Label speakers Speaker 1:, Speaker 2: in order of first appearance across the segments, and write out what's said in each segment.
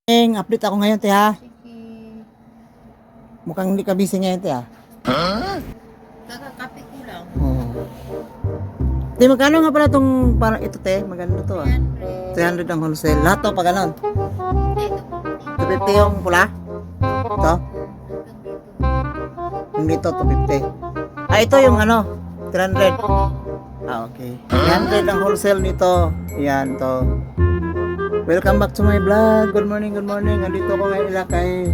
Speaker 1: Update ako ngayon, te, ha?
Speaker 2: Sige.
Speaker 1: Mukhang hindi ka busy ngayon, te, ha?
Speaker 2: Kakakape ko lang.
Speaker 1: Oo. Te, magkano nga pala itong parang ito, te? Maganda to, ah.
Speaker 2: 300.
Speaker 1: 300 ang wholesale. Lahat to, pag ganon.
Speaker 2: Ito,
Speaker 1: 250 yung pula? Ito? Yung dito, 250. Ah, ito yung ano? 300. Ah, okay. 300 ang wholesale nito. Yan, to. Welcome back to my vlog. Good morning, good morning. Andito ako ngayon nila kay...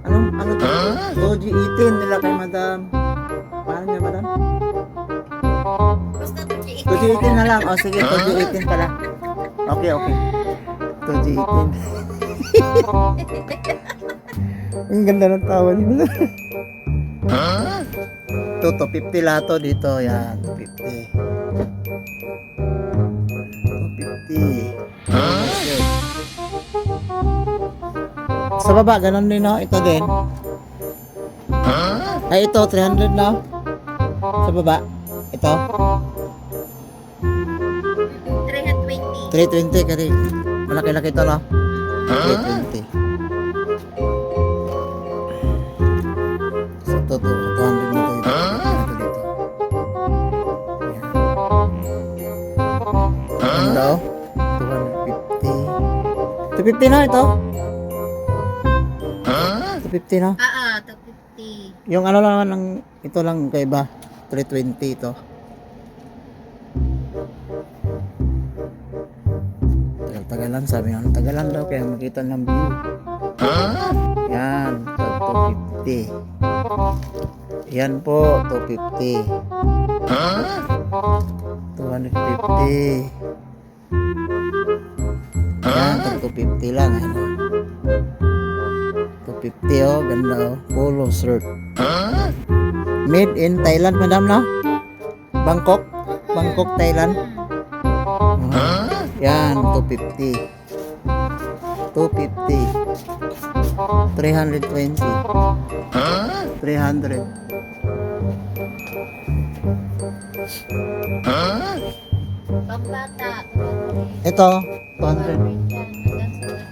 Speaker 1: Ano to? Doji 18 nila kay madam. Paano niya, madam?
Speaker 2: Basta
Speaker 1: Doji 18 na lang. O, sige, Doji 18 pala. Okay, okay. Doji 18. Ang ganda ng tawa niyo. Ito, 250 lahat to dito. Yan, 250. 250. Sa baba, ganun din, no? Ito din. Ay, ito, 300, no? Sa baba. Ito.
Speaker 2: 320.
Speaker 1: 320 kasi. Malaki-laki ito, no? 320. So, ito, 200 dito. Ito dito. Ayan. Ano daw? 250. 250 na ito. 250 na.
Speaker 2: 250.
Speaker 1: Yung ano lang ng ito lang kaiba. 320 ito. Tagal-tagalan, sabi nga, tagalan daw kaya makita ng view. Yan, 250. Yan po, 250. 250. Yan, 250 lang. Ano. 250, oh, ganda, oh. Polo shirt. Made in Thailand, madam, no? Bangkok, Thailand. Yan, 250. 250. 320. 300.
Speaker 2: Pambata.
Speaker 1: Ito, 200.
Speaker 2: Yan,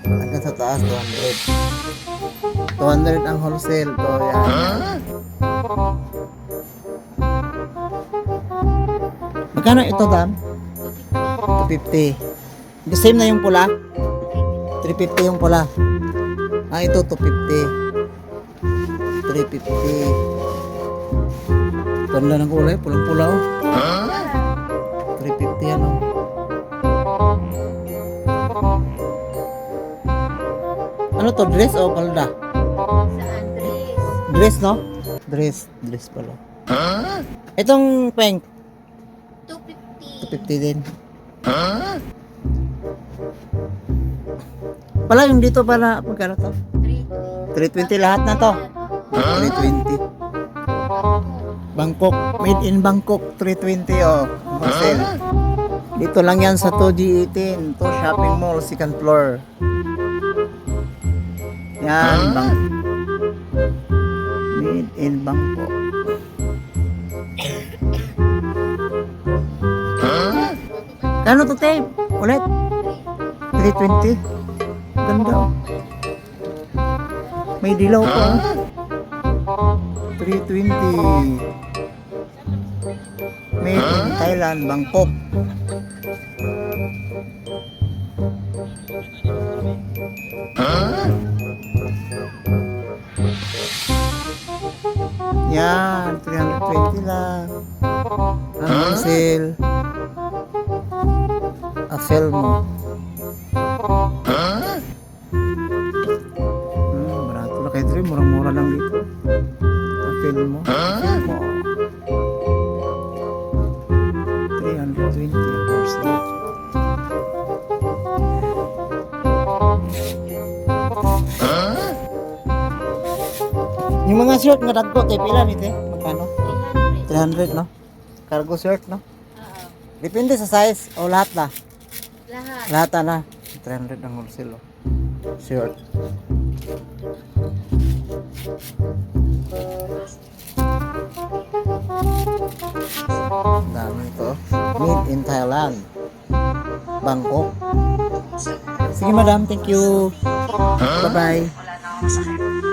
Speaker 1: Hanggang sa taas, 200. 200 ang wholesale. To, yan. Magkano ito, dam? 250. The same na yung pula? 350 yung pula. Ah, ito 250. 350. Ganda ng kulay, pulang-pula, oh. 350 yan, oh. Ano to, dress o palda?
Speaker 2: Saan, Dres?
Speaker 1: Dress, no? Dress pala. Itong peng,
Speaker 2: 250.
Speaker 1: 250 din. Pala yung dito para magkano to? 320 lahat na to. 320. Bangkok, made in Bangkok, 320, oh. Wholesale. Dito lang yan sa 2G18, to shopping mall, second floor. Yan, made in Bangkok. Kano to, tape? Ulit? 320. Ganda, oh. May dilaw pa, oh. 320. Made in Thailand, Bangkok. Yan, 320 lang. Ang sale. Afel mo. Barato na kayo, murang-mura lang dito. Afel mo. 320 ang wholesale. Yung mga shirt nga dagko, te, pila ni te? Magkano? 300, no? Cargo shirt, no?
Speaker 2: Oo.
Speaker 1: Depende sa size o lahat na.
Speaker 2: Lahat.
Speaker 1: Lahat na. 300 ang wholesale, oh. Shirt. Dami ito. Made in Thailand. Bangkok. Sige madam, thank you. Bye-bye.
Speaker 3: Wala na akong sakit.